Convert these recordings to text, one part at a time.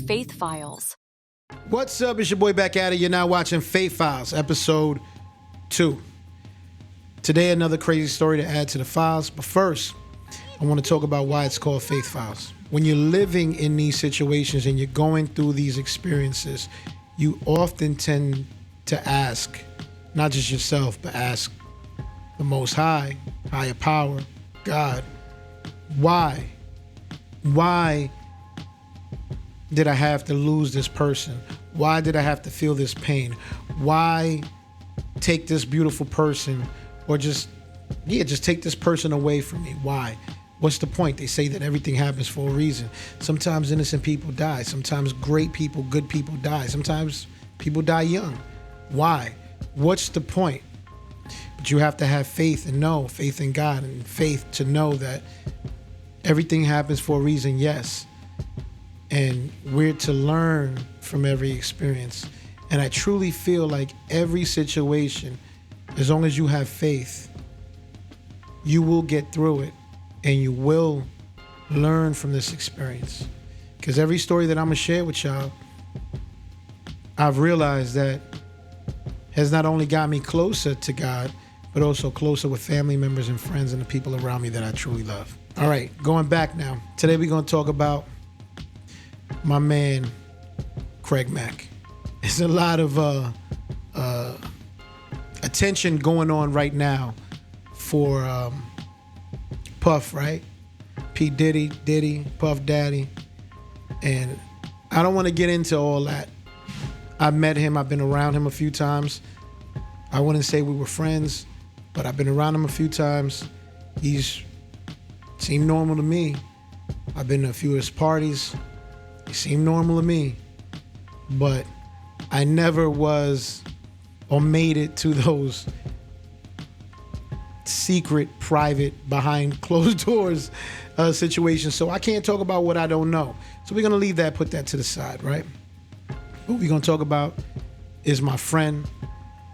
Faith Files. What's up? It's your boy back at it. You're now watching Faith Files, episode 2. Today, another crazy story to add to the files. But first, I want to talk about why it's called Faith Files. When you're living in these situations and you're going through these experiences, you often tend to ask, not just yourself, but ask the Most High, higher power, God, why? Why did I have to lose this person? Why did I have to feel this pain? Why take this beautiful person or just take this person away from me? Why? What's the point? They say that everything happens for a reason. Sometimes innocent people die. Sometimes great people, good people die. Sometimes people die young. Why? What's the point? But you have to have faith and know, faith in God and faith to know that everything happens for a reason, yes. And we're to learn from every experience. And I truly feel like every situation, as long as you have faith, you will get through it and you will learn from this experience. Because every story that I'm going to share with y'all, I've realized that has not only got me closer to God, but also closer with family members and friends and the people around me that I truly love. All right, going back now. Today we're going to talk about my man, Craig Mack. There's a lot of attention going on right now for Puff, right? P. Diddy, Puff Daddy. And I don't want to get into all that. I met him. I've been around him a few times. I wouldn't say we were friends, but I've been around him a few times. He's seemed normal to me. I've been to a few of his parties. He seemed normal to me. But I never was or made it to those secret, private, behind closed doors situations. So I can't talk about what I don't know. So we're going to leave that, put that to the side, right? What we're going to talk about is my friend,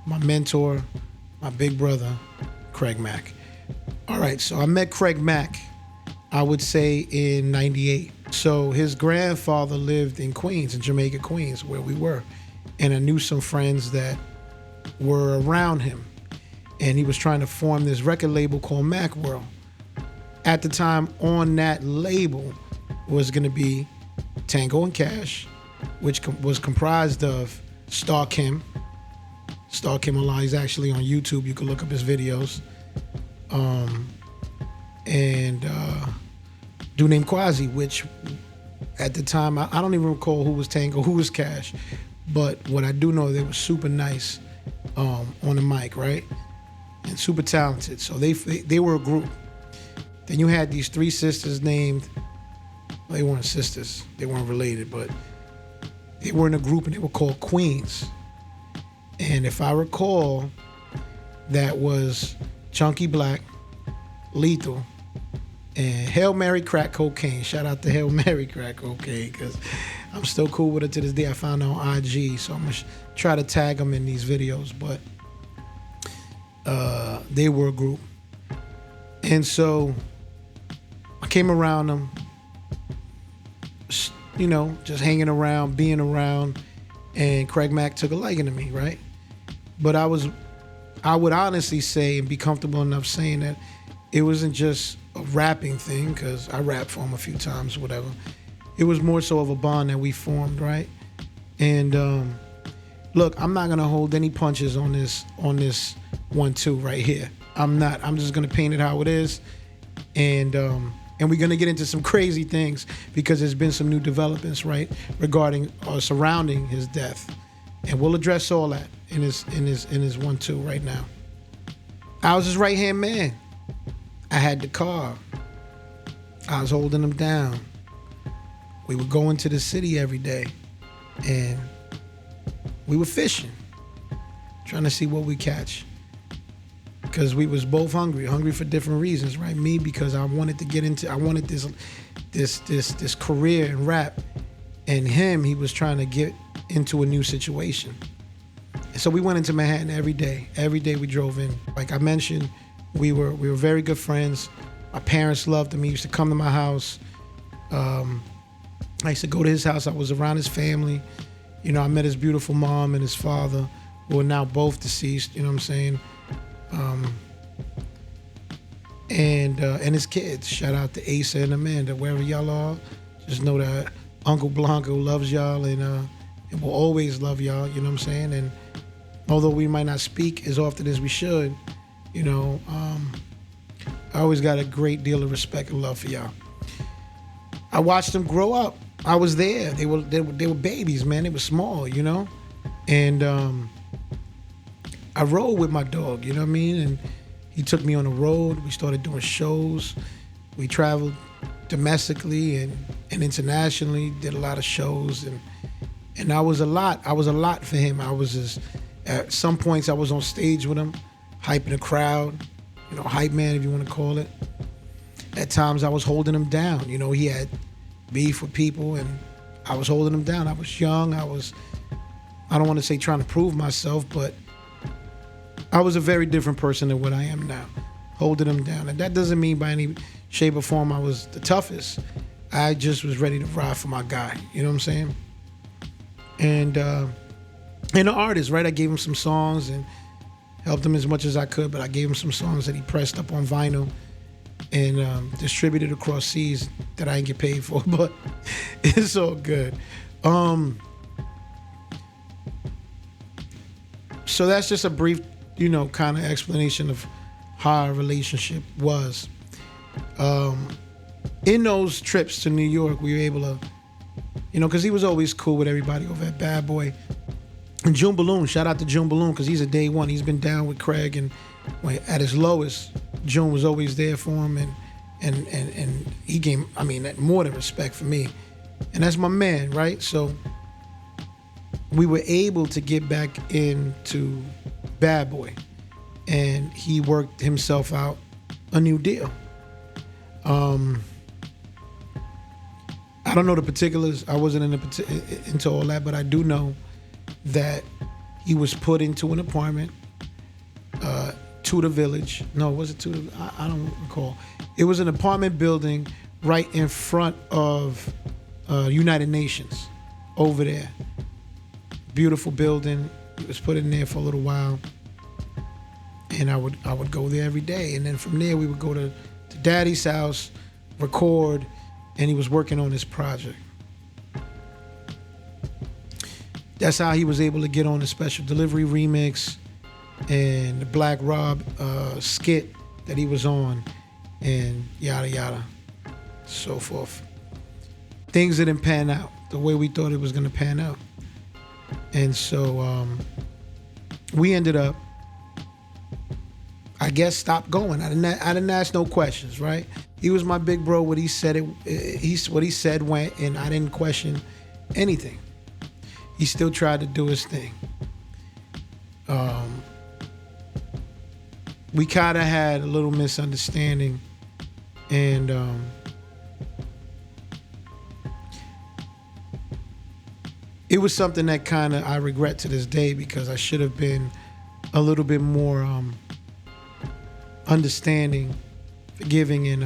my mentor, my big brother, Craig Mack. All right, so I met Craig Mack, I would say in 98. So his grandfather lived in Queens, in Jamaica, Queens, where we were. And I knew some friends that were around him. And he was trying to form this record label called Mackworld. At the time, on that label was going to be Tango and Cash, which was comprised of Star Kim. Star Kim Allah is actually on YouTube. You can look up his videos. And dude named Quasi, which at the time, I don't even recall who was Tango, who was Cash. But what I do know, they were super nice on the mic, right? And super talented. So they were a group. Then you had these 3 sisters named, well, they weren't sisters. They weren't related, but they were in a group and they were called Queens. And if I recall, that was Chunky Black, Lethal, and Hail Mary Crack Cocaine. Shout out to Hail Mary Crack Cocaine, because I'm still cool with her to this day. I found her on IG, so I'm going to try to tag them in these videos. But they were a group. And so I came around them, you know, just hanging around, being around, and Craig Mack took a liking to me, right? But I would honestly say and be comfortable enough saying that it wasn't just a rapping thing, because I rapped for him a few times, whatever. It was more so of a bond that we formed, right? And look, I'm not gonna hold any punches on this 1-2 right here. I'm not. I'm just gonna paint it how it is, and we're gonna get into some crazy things because there's been some new developments, right, regarding or surrounding his death, and we'll address all that in his 1-2 right now. I was his right hand man. I had the car. I was holding him down. We would go into the city every day, and we were fishing, trying to see what we catch. Because we was both hungry for different reasons, right? Me, because I wanted this career in rap, and him, he was trying to get into a new situation. And so we went into Manhattan every day. Every day we drove in. Like I mentioned, we were very good friends. My parents loved him. He used to come to my house. I used to go to his house. I was around his family. You know, I met his beautiful mom and his father, who are now both deceased. You know what I'm saying? And his kids. Shout out to Asa and Amanda, wherever y'all are. Just know that Uncle Blanco loves y'all and will always love y'all. You know what I'm saying? And although we might not speak as often as we should, you know, I always got a great deal of respect and love for y'all. I watched them grow up. I was there. They were babies, man. They were small, you know? And I rode with my dog, you know what I mean? And he took me on the road. We started doing shows. We traveled domestically and internationally, did a lot of shows. And I was a lot for him. At some points I was on stage with him, hyping the crowd, you know, hype man if you want to call it. At times I was holding him down. You know, he had beef with people and I was holding him down. I was young. I don't want to say trying to prove myself, but I was a very different person than what I am now, holding him down. And that doesn't mean by any shape or form I was the toughest. I just was ready to ride for my guy. You know what I'm saying? And an artist, right? I gave him some songs and helped him as much as I could, but I gave him some songs that he pressed up on vinyl and distributed across seas that I didn't get paid for, but it's all good. So that's just a brief, you know, kind of explanation of how our relationship was. In those trips to New York, we were able to, you know, because he was always cool with everybody over at Bad Boy. And June Balloon, shout out to June Balloon, because he's a day one. He's been down with Craig, and at his lowest, June was always there for him, and he gave, I mean, more than respect for me. And that's my man, right? So we were able to get back into Bad Boy, and he worked himself out a new deal. I don't know the particulars. I wasn't into all that, but I do know that he was put into an apartment, to the village. No, was it to the? I don't recall. It was an apartment building right in front of United Nations over there. Beautiful building. He was put in there for a little while, and I would go there every day, and then from there we would go to Daddy's house, record, and he was working on this project. That's how he was able to get on the Special Delivery remix and the Black Rob skit that he was on, and yada yada, so forth. Things didn't pan out the way we thought it was gonna pan out. And so we ended up, I guess, stopped going. I didn't ask no questions, right? He was my big bro. What he said what he said went, and I didn't question anything. He still tried to do his thing. We kind of had a little misunderstanding, and it was something that kind of I regret to this day, because I should have been a little bit more understanding, forgiving, and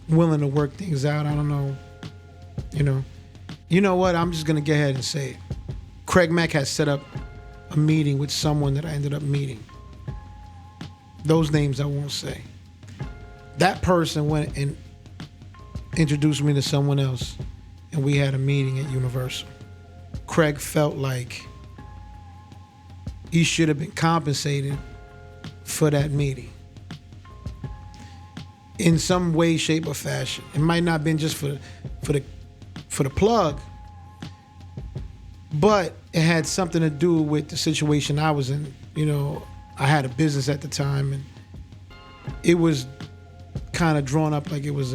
willing to work things out. I don't know, you know what? I'm just gonna go ahead and say it. Craig Mack had set up a meeting with someone that I ended up meeting. Those names I won't say. That person went and introduced me to someone else, and we had a meeting at Universal. Craig felt like he should have been compensated for that meeting in some way, shape, or fashion. It might not have been just for the plug, but it had something to do with the situation I was in. You know, I had a business at the time, and it was kind of drawn up like it was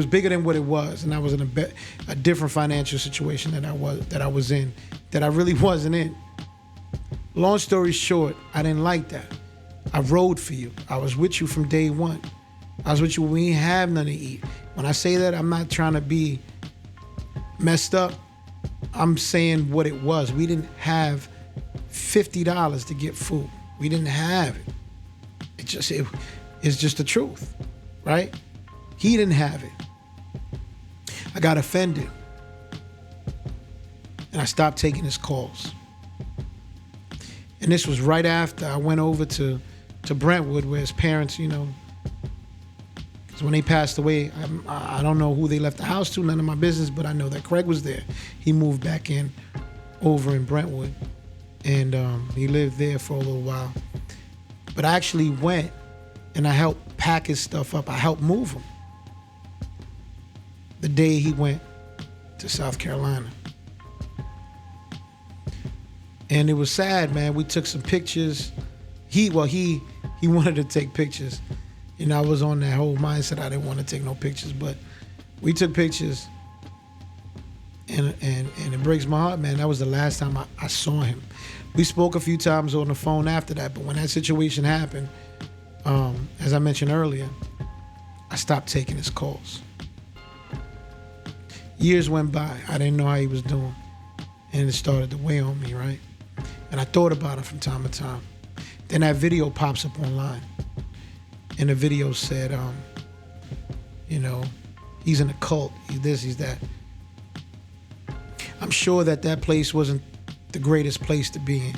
bigger than what it was, and I was in a different financial situation that I was in, that I really wasn't in. Long story short, I didn't like that. I rode for you. I was with you from day one. I was with you when we didn't have nothing to eat. When I say that, I'm not trying to be messed up. I'm saying what it was. We didn't have $50 to get food. We didn't have it. It's just the truth, right? He didn't have it. I got offended. And I stopped taking his calls. And this was right after I went over to Brentwood, where his parents, because when they passed away, I don't know who they left the house to, none of my business, but I know that Craig was there. He moved back in over in Brentwood, and he lived there for a little while. But I actually went and I helped pack his stuff up. I helped move him the day he went to South Carolina. And it was sad, man. We took some pictures. He wanted to take pictures. I was on that whole mindset. I didn't want to take no pictures, but we took pictures. And it breaks my heart, man. That was the last time I saw him. We spoke a few times on the phone after that, but when that situation happened, as I mentioned earlier, I stopped taking his calls. Years went by. I didn't know how he was doing. And it started to weigh on me, right? And I thought about it from time to time. Then that video pops up online. And the video said, he's in a cult, he's this, he's that. I'm sure that place wasn't the greatest place to be in.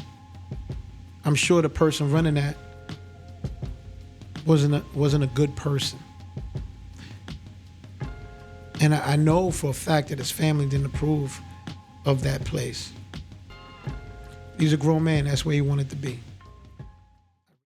I'm sure the person running that wasn't a good person. And I know for a fact that his family didn't approve of that place. He's a grown man. That's where he wanted to be.